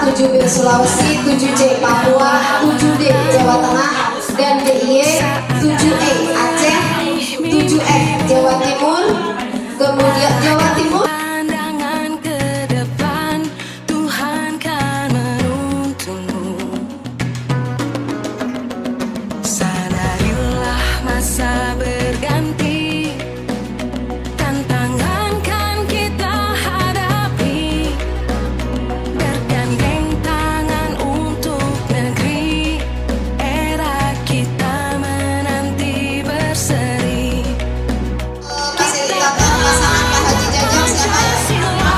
7B Sulawesi, 7C Papua, 7D Jawa Tengah, dan DIY 7E Aceh, 7F Jawa Timur, kemudian Jawa Timur. Pandangan ke depan, Tuhan kan menuntunmu. Sadarilah masa berganti, tantangan kan kita hadapi. Bergandeng tangan untuk negeri, era kita menanti berseri. Fasilitator pasangan Pak Haji Jajang siapa?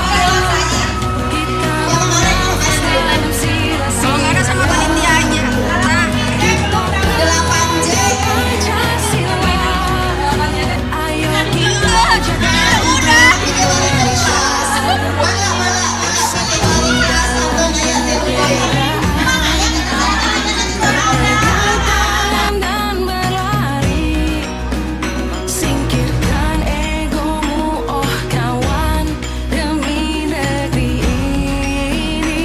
Kalau nggak ada sama panitianya. Nah, 8J. Dan berlari, singkirkan egomu, oh kawan, demi negeri ini.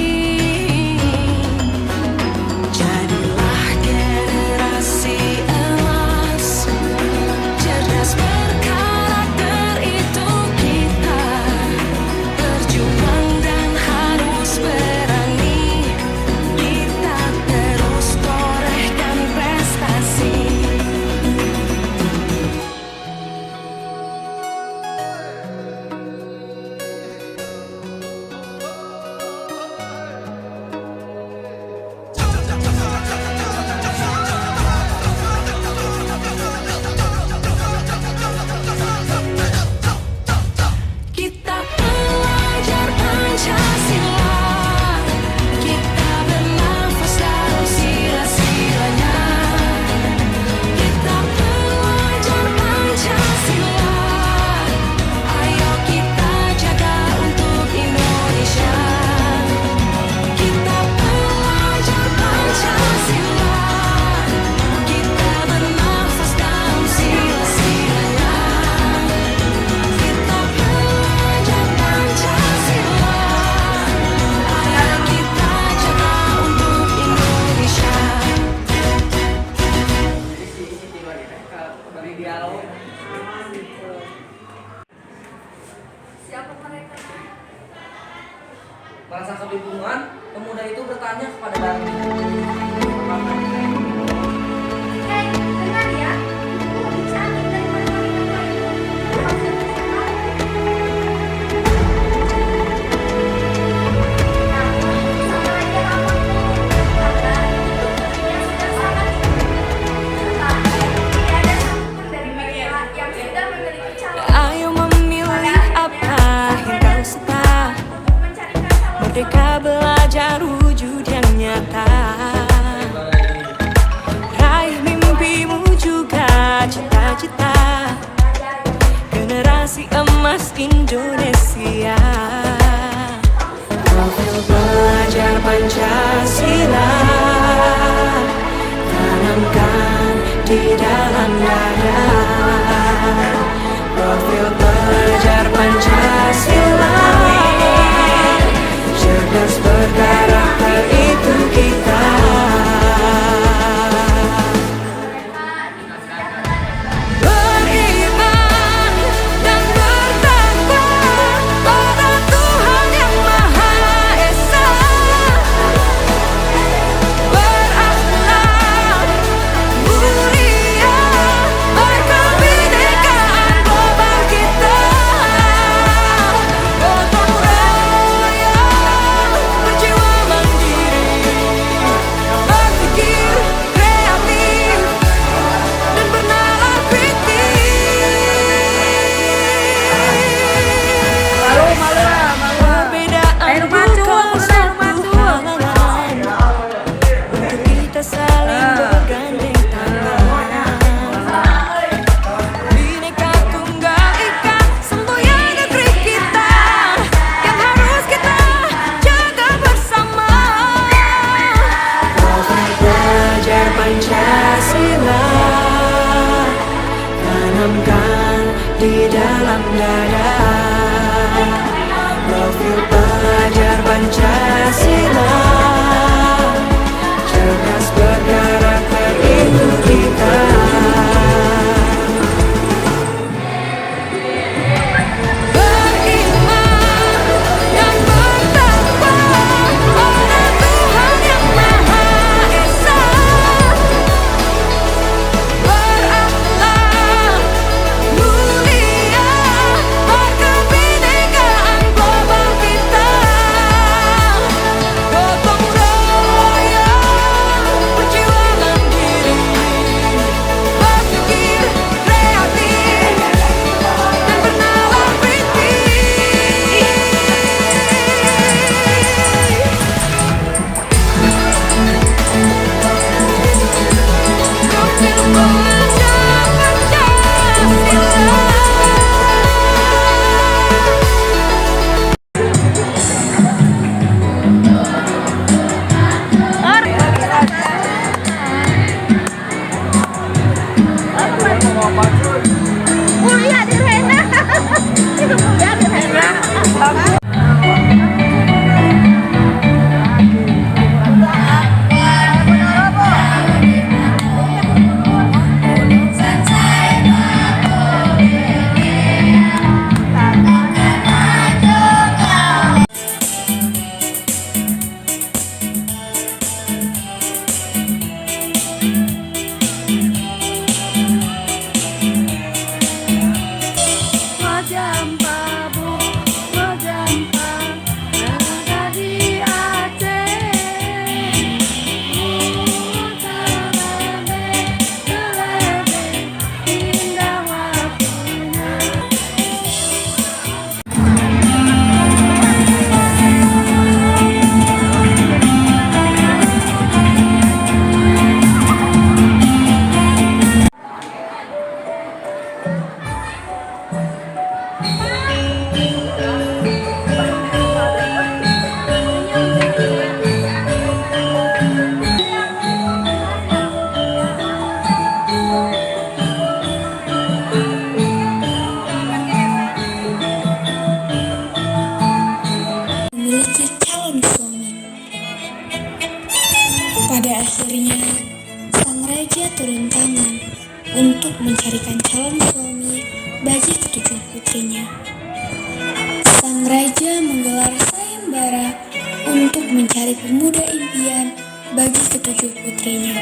Jadilah generasi emas, cerdas berkarakter itu kita. Berjuang dan harus berani, kita terus torehkan prestasi. Kita pelajar Pancasila, kita bernafas dalam sila-silanya. Kita pelajar Pancasila, ayo kita jaga untuk Indonesia. Kita pelajar Pancasila, kita bernafas dalam sila-silanya. Kita pelajar Pancasila, ayo kita jaga untuk Indonesia. Siapa mereka? Merasa kebingungan, pemuda itu bertanya kepada Darmi. Hei, dengar ya. Ibu lebih cantik daripada wanita itu. Pasti bersama. Namun, sama aja kamu. Karena itu dirinya sudah sangat tinggi. Tetapi, tidak ada satupun dari mereka yang sudah memiliki calon. Ayo memilih apa yang kau suka. Untuk mencarikan calon Merdeka belajar wujud yang nyata. Raih mimpimu juga cita-cita. Generasi emas Indonesia. Profil belajar Pancasila, tanamkan di dalam dada. Profil belajar Pancasila, cerdas berkarakter itu kita. Beriman dan bertakwa pada Tuhan yang Maha Esa. Berakhlak mulia, berkebinekaan global kita. memiliki calon suami. Pada akhirnya, sang raja turun tangan untuk mencarikan calon suami bagi ketujuh putrinya. Sang raja menggelar sayembara untuk mencari pemuda impian bagi ketujuh putrinya.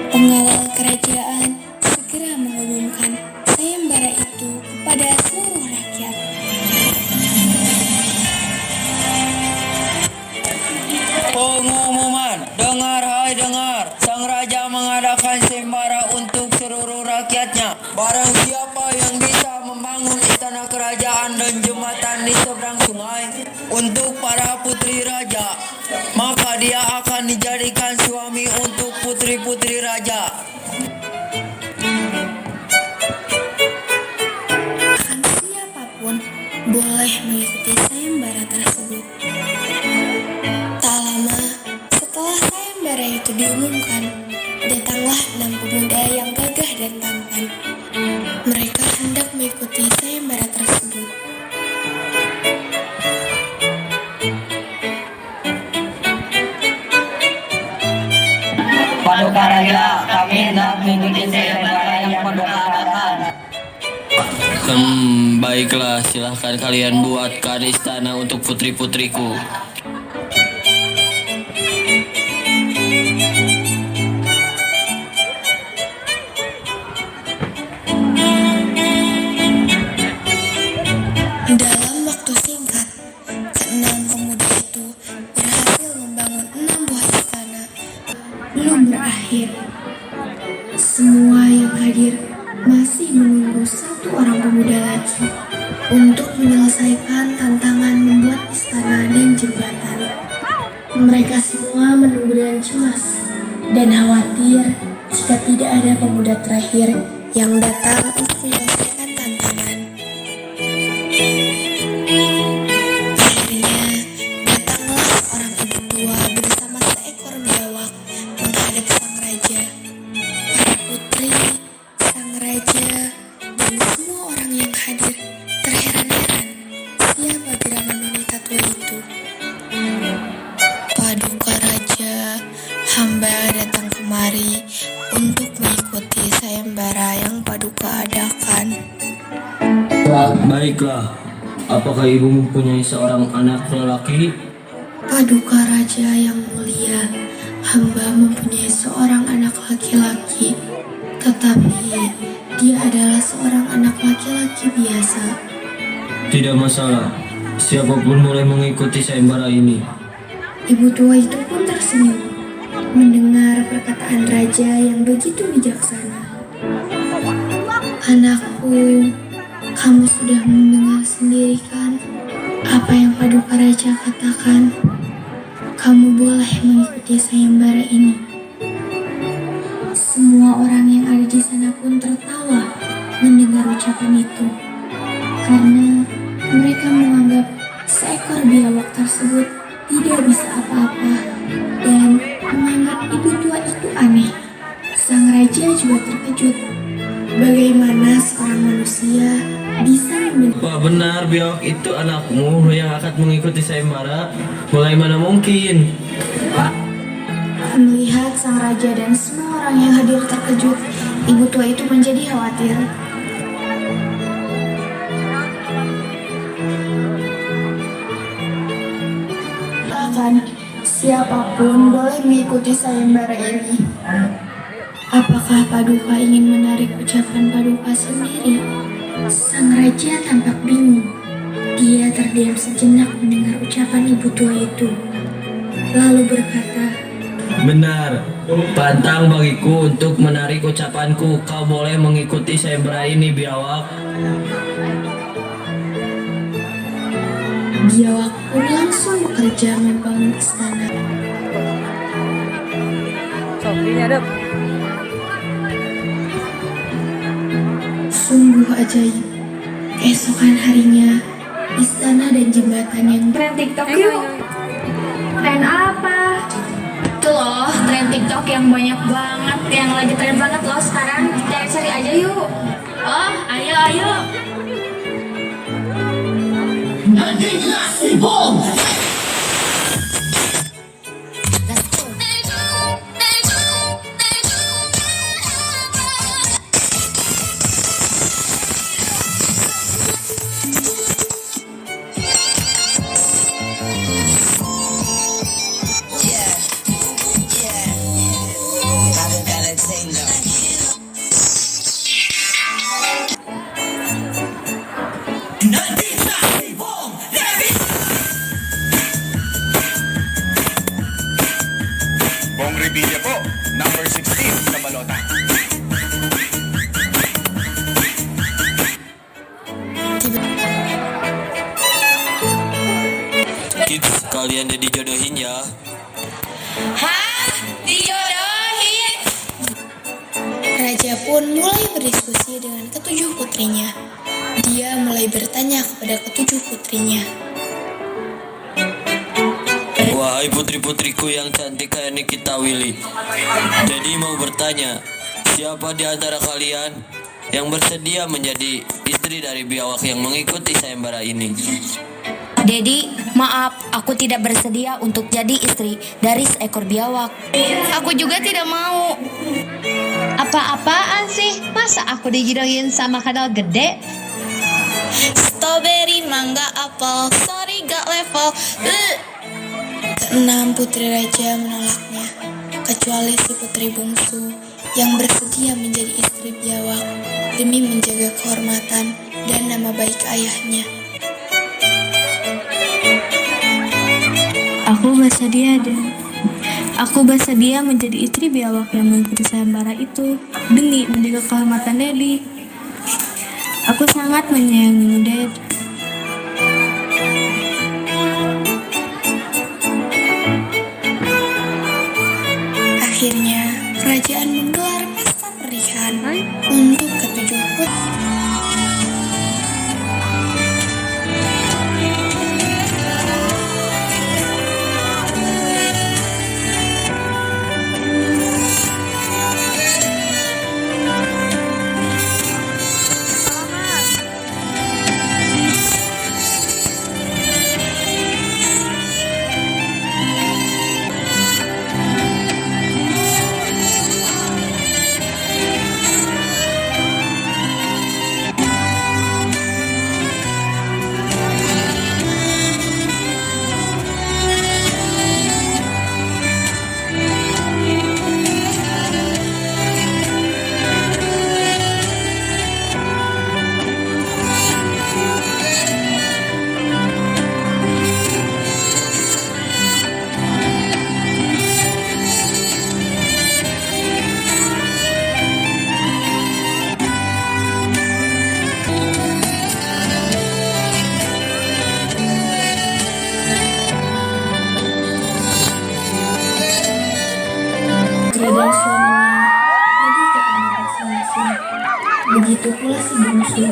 Pengawal kerajaan segera mengumumkan sayembara itu kepada seluruh rakyat. Pengumuman, dengar hai dengar, sang raja mengadakan sayembara untuk seluruh rakyatnya. Barang siapa yang bisa membangun istana kerajaan dan jembatan di seberang sungai untuk para putri raja, maka dia akan dijadikan suami untuk putri-putri raja. Bahkan siapapun boleh mengikuti sayembara tersebut. Tak lama setelah sayembara itu diumumkan, datanglah 6 pemuda yang gagah dan tampan. Mereka hendak mengikuti sayembara tersebut. Paduka Raja, kami hendak mengikuti sayembara yang Paduka adakan. Baiklah, silahkan kalian buatkan istana untuk putri-putriku. Dalam waktu singkat, keenam pemuda itu berhasil membangun 6 buah istana. Belum berakhir, semua yang hadir masih menunggu satu orang pemuda lagi untuk menyelesaikan tantangan membuat istana dan jembatan. Mereka semua menunggu dengan cemas dan khawatir jika tidak ada pemuda terakhir yang datang untuk menyelesaikan tantangan. Akhirnya, datanglah seorang ibu tua bersama seekor biawak menghadap sang raja. Para putri, sang raja, dan semua orang yang hadir terheran-heran siapa gerangan wanita tua itu. Paduka Raja, hamba datang kemari untuk mengikuti sayembara yang Paduka adakan. Baiklah, apakah ibu mempunyai seorang anak lelaki? Paduka Raja yang mulia, hamba mempunyai seorang anak laki-laki, tetapi dia adalah seorang anak laki-laki biasa. Tidak masalah, siapapun boleh mengikuti sayembara ini. Ibu tua itu pun tersenyum mendengar perkataan raja yang begitu bijaksana. Anakku, kamu sudah mendengar sendiri kan apa yang Paduka Raja katakan. Kamu boleh mengikuti sayembara ini. Semua orang yang ada di sana pun tertawa mendengar ucapan itu, karena mereka menganggap seekor biawak tersebut tidak bisa apa-apa dan menganggap ibu tua itu aneh. Sang raja juga terkejut. Bagaimana seorang manusia bisa Apa benar biawak itu anakmu yang akan mengikuti sayembara? Bagaimana mungkin? Melihat sang raja dan semua orang yang hadir terkejut, ibu tua itu menjadi khawatir. Bahkan siapapun boleh mengikuti sayembara ini. Apakah Paduka ingin menarik ucapan Paduka sendiri? Sang raja tampak bingung. Dia terdiam sejenak mendengar ucapan ibu tua itu, lalu berkata, Benar, pantang bagiku untuk menarik ucapanku. Kau boleh mengikuti sayembara ini, biawak. biawak pun langsung bekerja membangun istana. Sungguh ajaib. Keesokan harinya, istana dan jembatan yang Tren TikTok yuk. Tren apa? Tuh loh, tren TikTok yang banyak banget, yang lagi tren banget loh sekarang. Cari-cari aja yuk. Oh, ayo. Bong Revilla po, number 16 sa balota. Kids, kalian udah dijodohin ya. Hah? Dijodohin? Raja pun mulai berdiskusi dengan ketujuh putrinya. Dia mulai bertanya kepada ketujuh putrinya. Wahai putri-putriku yang cantik kayak Nikita Willy. Jadi mau bertanya, siapa di antara kalian yang bersedia menjadi istri dari biawak yang mengikuti sayembara ini? Dedi, maaf, aku tidak bersedia untuk jadi istri dari seekor biawak. Aku juga tidak mau. Apa-apaan sih? Masa aku dijodohin sama kadal gede? Strawberry, mangga, apel, sorry gak level. Keenam putri raja menolaknya, kecuali si putri bungsu yang bersedia menjadi istri biawak demi menjaga kehormatan dan nama baik ayahnya. Aku bersedia menjadi istri biawak yang mengikuti sayembara itu demi menjaga kehormatan Dedi. Aku sangat menyayangimu, Ded. Akhirnya, kerajaan menggelar pesta pernikahan untuk ketujuh putri. Dan suaminya pergi ke kamar masing-masing. Begitu pula si bungsu.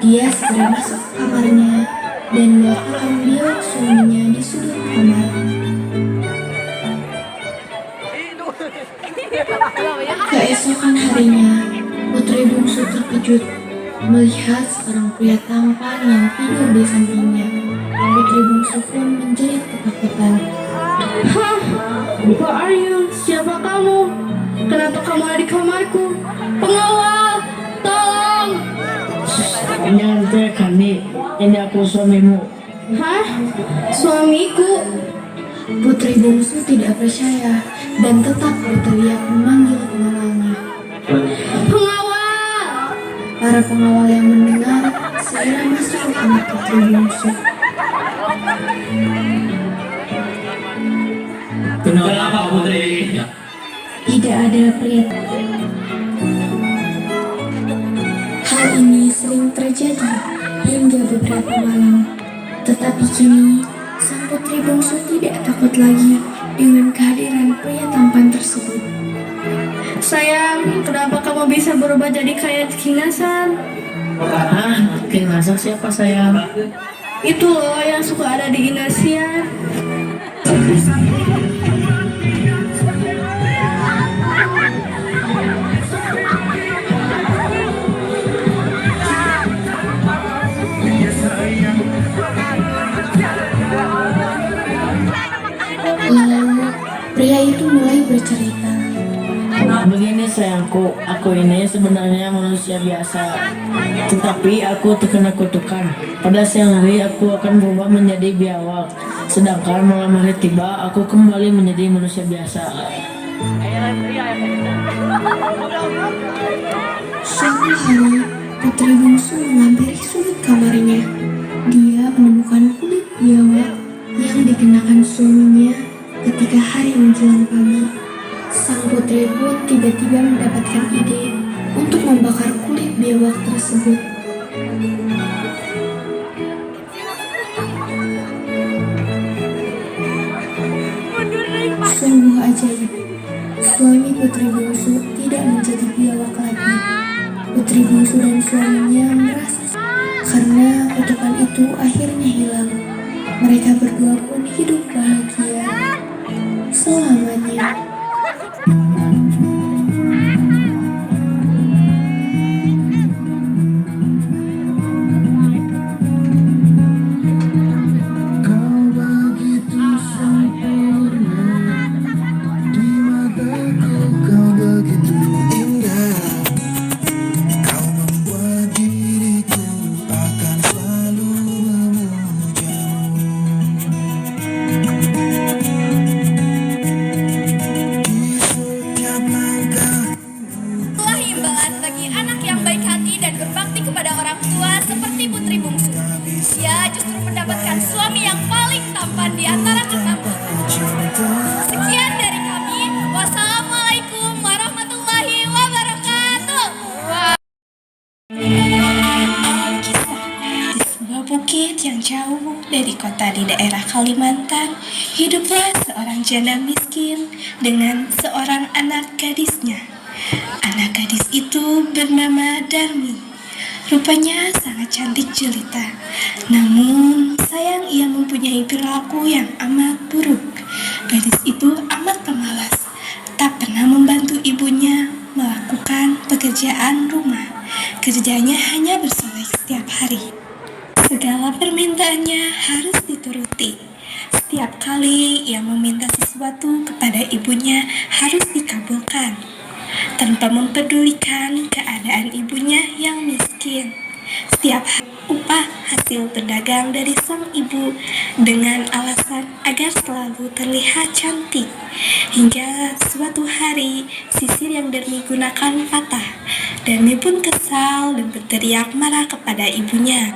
Dia segera masuk ke kamarnya dan meletakkan biawak suaminya di sudut kamar. Keesokan harinya, putri bungsu terkejut melihat seorang pria tampan yang tidur di sampingnya. Putri bungsu pun menjerit ketakutan. Hah? Who are you? Siapa kamu? Kenapa kamu ada di kamarku? Pengawal! Tolong! Jangan teriakan nih, ini aku suamimu. Hah? Suamiku? Putri bungsu tidak percaya dan tetap berteriak memanggil pengawalnya. Pengawal! Para pengawal yang mendengar segera masuk ke kamar putri bungsu. Kenapa putri? Tidak ada pria. Hal ini sering terjadi hingga beberapa malam. Tetapi kini, sang putri bungsu tidak takut lagi dengan kehadiran pria tampan tersebut. Sayang, kenapa kamu bisa berubah jadi kayak King Hasan? Ah, King Hasan siapa sayang? Itu loh yang suka ada di Indosiar. Lalu pria itu mulai bercerita. Begini sayangku, aku ini sebenarnya manusia biasa, tetapi aku terkena kutukan. Pada siang hari aku akan berubah menjadi biawak, sedangkan malam hari tiba aku kembali menjadi manusia biasa. Suatu hari, putri bungsu menghampiri sudut kamarnya. Dia menemukan kulit biawak yang dikenakan suaminya ketika hari menjelang pagi. Sang putri pun tiba-tiba mendapatkan ide untuk membakar kulit biawak tersebut. Sungguh ajaib, suami putri bungsu tidak menjadi biawak lagi. Putri bungsu dan suaminya merasa karena kutukan itu akhirnya hilang. Mereka berdua pun hidup bahagia selamanya. Sekian dari kami. Wassalamualaikum warahmatullahi wabarakatuh. Di sebuah bukit yang jauh dari kota di daerah Kalimantan, hiduplah seorang janda miskin dengan seorang anak gadisnya. Anak gadis itu bernama Darmi. Rupanya sangat cantik jelita. Namun, sayang ia mempunyai perilaku yang amat buruk. Gadis itu amat pemalas, tak pernah membantu ibunya melakukan pekerjaan rumah. Kerjanya hanya bersolek setiap hari. Segala permintaannya harus dituruti. Setiap kali ia meminta sesuatu kepada ibunya harus dikabulkan, tanpa mempedulikan keadaan ibunya yang miskin. Setiap upah hasil berdagang dari sang ibu dengan alasan agar selalu terlihat cantik. Hingga suatu hari sisir yang Darmi gunakan patah. Darmi pun kesal dan berteriak marah kepada ibunya.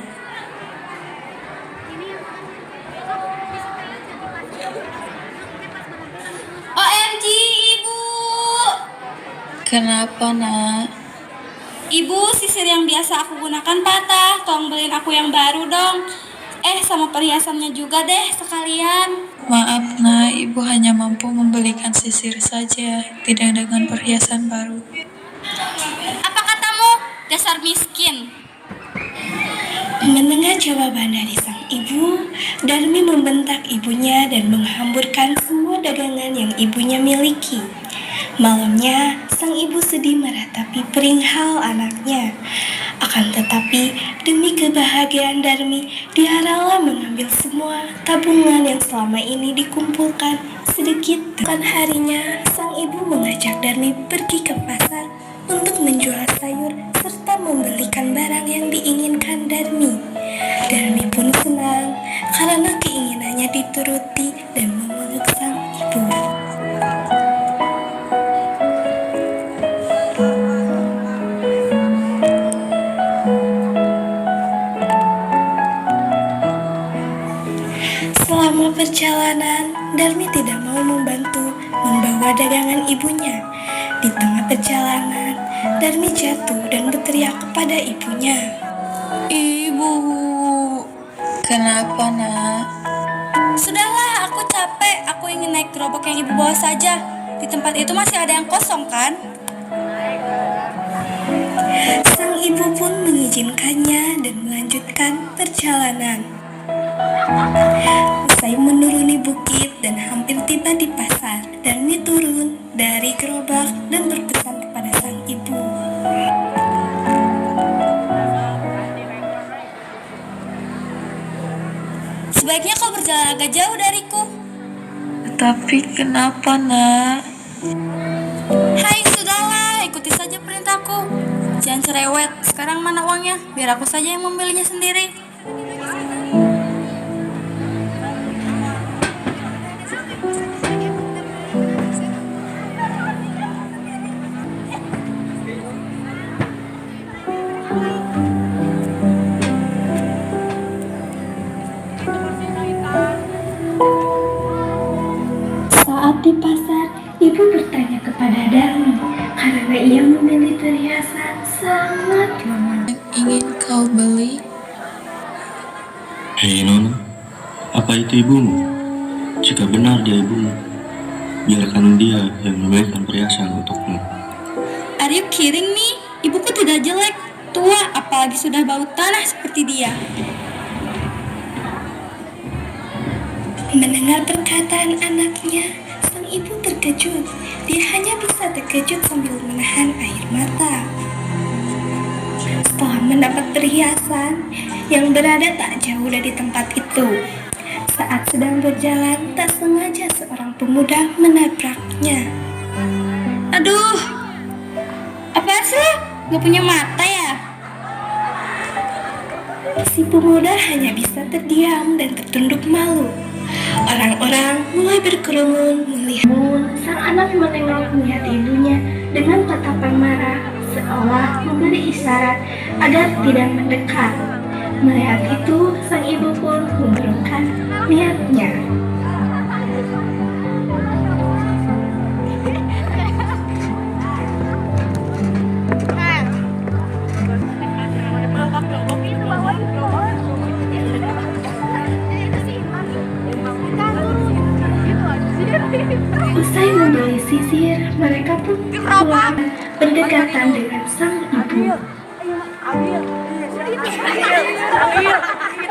OMG, Ibu! Kenapa, Nak? Ibu, sisir yang biasa aku gunakan patah. Tolong beliin aku yang baru dong. Sama perhiasannya juga deh sekalian. Maaf, Nak, Ibu hanya mampu membelikan sisir saja, tidak dengan perhiasan baru. Apa katamu? Dasar miskin. Mendengar jawaban dari sang ibu, Darmi membentak ibunya dan menghamburkan semua dagangan yang ibunya miliki. Malamnya, sang ibu sedih meratapi perihal anaknya. Akan tetapi, demi kebahagiaan Darmi, dia rela mengambil semua tabungan yang selama ini dikumpulkan sedikit. Bukan harinya, sang ibu mengajak Darmi pergi ke pasar untuk menjual sayur serta membelikan barang yang diinginkan Darmi. Darmi pun senang karena keinginannya dituruti dan memeluk sang ibu. Selama perjalanan, Darmi tidak mau membantu membawa dagangan ibunya. Di tengah perjalanan, Darmi jatuh dan berteriak kepada ibunya. Ibu, kenapa, Nak? Sudahlah, aku capek. Aku ingin naik gerobak yang ibu bawa saja. Di tempat itu masih ada yang kosong kan? Sang ibu pun mengizinkannya dan melanjutkan perjalanan. Usai menuruni bukit dan hampir tiba di pasar, Darmi turun dari gerobak dan berpesan kepada sang ibu. Sebaiknya kau berjalan agak jauh dariku. Tapi kenapa, Nak? Hai, sudahlah, ikuti saja perintahku. Jangan cerewet. Sekarang mana uangnya? Biar aku saja yang membelinya sendiri. Saat di pasar, ibu bertanya kepada Darmi karena ia memilih perhiasan sangat lama. Ingin kau beli? Hei Nona, apa itu ibumu? Jika benar dia ibumu, biarkan dia yang membelikan perhiasan untukmu. Are you kidding me? Ibuku tidak jelek, tua, apalagi sudah bau tanah seperti dia. Mendengar perkataan anaknya, sang ibu terkejut. Dia hanya bisa terkejut sambil menahan air mata. Setelah mendapat perhiasan yang berada tak jauh dari tempat itu, saat sedang berjalan, tak sengaja seorang pemuda menabraknya. Aduh, apa sih? Gak punya mata ya? Si pemuda hanya bisa terdiam dan tertunduk malu. Orang-orang mulai berkerumun melihat. Sang anak menengok melihat ibunya dengan tatapan marah, seolah memberi isyarat agar tidak mendekat. Melihat itu, sang ibu pun mengurungkan niatnya. Usai membeli sisir, mereka pun pulang berdekatan dengan sang ibu.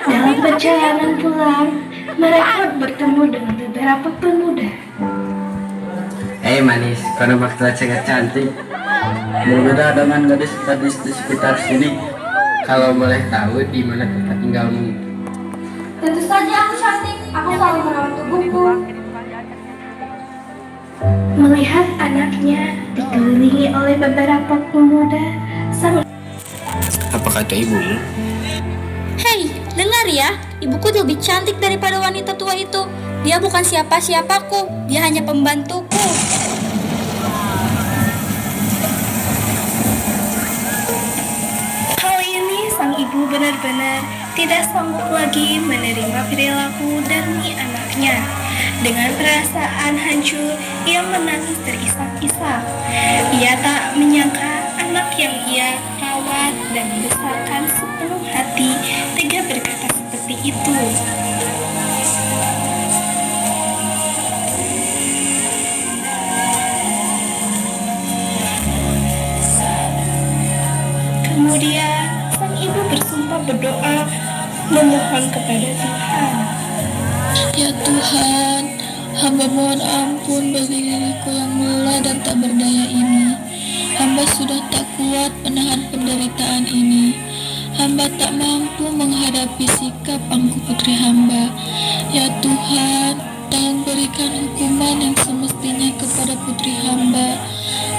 Dalam perjalanan pulang, mereka bertemu dengan beberapa pemuda. Hei manis, kau nampak sangat cantik. Berbeda dengan gadis-gadis di sekitar sini. Kalau boleh tahu di mana tempat tinggalmu? Tentu saja aku cantik. Aku selalu merawat tubuhku. Melihat anaknya dikelilingi oleh beberapa pemuda, sang Apa kata ibumu? Hei, dengar ya, ibuku lebih cantik daripada wanita tua itu. Dia bukan siapa-siapaku, dia hanya pembantuku. Kali ini sang ibu benar-benar tidak sanggup lagi menerima perilaku Darmi anaknya. Dengan perasaan hancur, ia menangis terisak-isak. Ia tak menyangka anak yang ia rawat dan besarkan sepenuh hati tega berkata seperti itu. Kemudian sang ibu bersumpah berdoa memohon kepada Tuhan. Ya Tuhan, hamba mohon ampun bagi diriku yang lelah dan tak berdaya ini. Hamba sudah tak kuat menahan penderitaan ini. Hamba tak mampu menghadapi sikap angkuh putri hamba. Ya Tuhan, tolong berikan hukuman yang semestinya kepada putri hamba.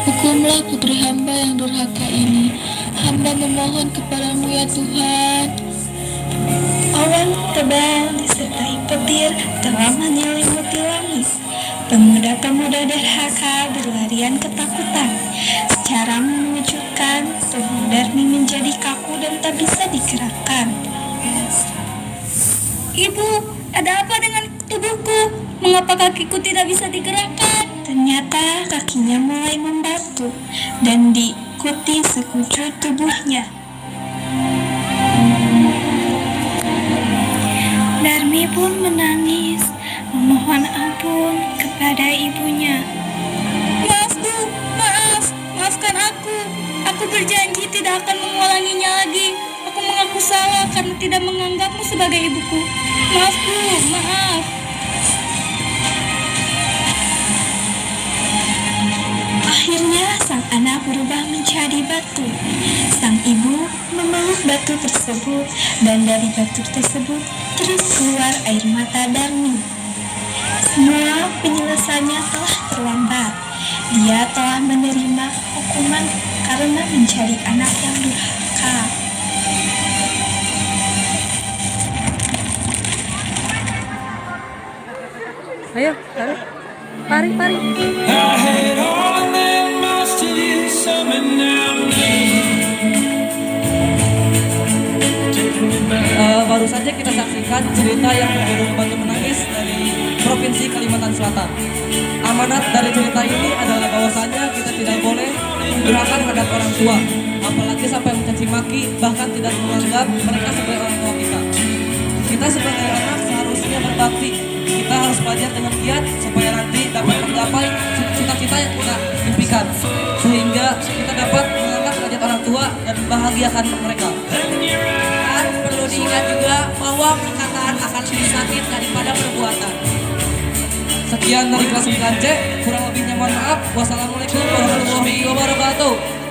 Hukumlah putri hamba yang durhaka ini. Hamba memohon kepadamu ya Tuhan. Awan tebal disertai petir telah menyelimuti langit. Pemuda-pemuda derhaka berlarian ketakutan. Secara mengejutkan, tubuh Darmi menjadi kaku dan tak bisa digerakkan. Ibu, ada apa dengan tubuhku? Mengapa kakiku tidak bisa digerakkan? Ternyata kakinya mulai membatu dan diikuti sekujur tubuhnya. Darmi pun menangis, memohon ampun kepada ibunya. Maaf Bu, maafkan aku. Aku berjanji tidak akan mengulanginya lagi. Aku mengaku salah karena tidak menganggapmu sebagai ibuku. Maaf, Bu, maaf. Akhirnya sang anak berubah menjadi batu. Sang ibu memeluk batu tersebut dan dari batu tersebut terus keluar air mata Darmi. Semua penyelesaiannya telah terlambat. Dia telah menerima hukuman karena menjadi anak yang durhaka. Ayo, pari. Baru saja kita saksikan cerita yang berjudul Batu Menangis dari Provinsi Kalimantan Selatan. Amanat dari cerita ini adalah bahwasanya kita tidak boleh durhaka terhadap orang tua, apalagi sampai mencaci maki, bahkan tidak menganggap mereka sebagai orang tua kita. Kita sebagai anak seharusnya berbakti. Kita harus belajar dengan giat supaya nanti dapat menggapai cita-cita yang kita impikan, sehingga kita dapat mengangkat derajat orang tua dan membahagiakan mereka. Dan perlu diingat juga bahwa perkataan akan lebih sakit daripada perbuatan. Sekian dari kelas 9C, kurang lebihnya mohon maaf. Wassalamualaikum warahmatullahi wabarakatuh.